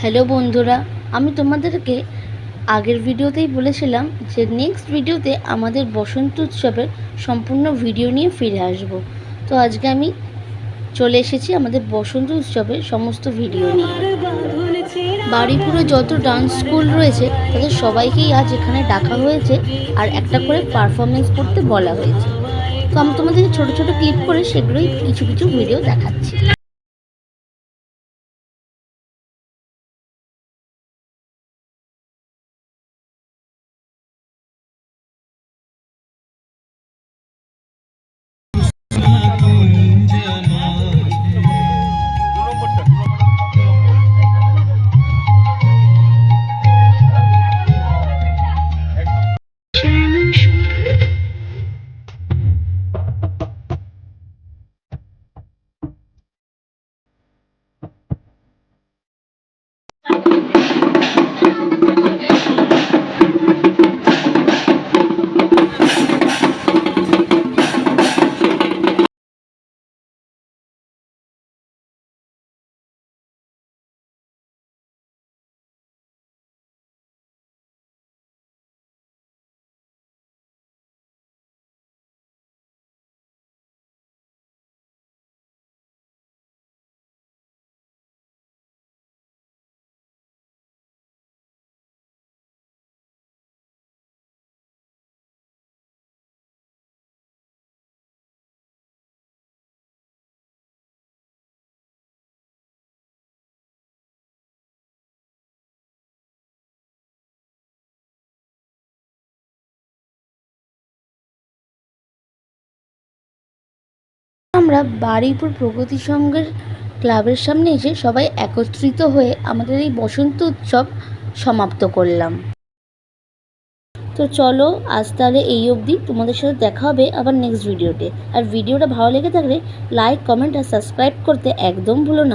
Hello বন্ধুরা, আমি তোমাদেরকে আগের ভিডিওতেই বলেছিলাম যে নেক্সট ভিডিওতে আমাদের বসন্ত উৎসবের সম্পূর্ণ ভিডিও নিয়ে ফিরে আসব। তো আজকে আমি চলে এসেছি আমাদের বসন্ত উৎসবের সমস্ত ভিডিও নিয়ে। বাড়িপুরে যত ডান্স স্কুল রয়েছে তাদের সবাইকেই আজ এখানে ডাকা হয়েছে আর একটা করে পারফরমেন্স করতে বলা হয়েছে। তো আমি তোমাদের ছোট ছোট ক্লিপ করে সেগুলোই কিছু কিছু ভিডিও দেখাচ্ছি। আমরা বারুইপুর প্রগতি সংঘের ক্লাবের সামনে এসে সবাই একত্রিত হয়ে আমাদের এই বসন্ত উৎসব সমাপ্ত করলাম। তো চলো আজ তাহলে এই অবধি, তোমাদের সাথে দেখা হবে আবার নেক্সট ভিডিওতে। আর ভিডিওটা ভালো লেগে থাকলে লাইক, কমেন্ট আর সাবস্ক্রাইব করতে একদম ভুলো না।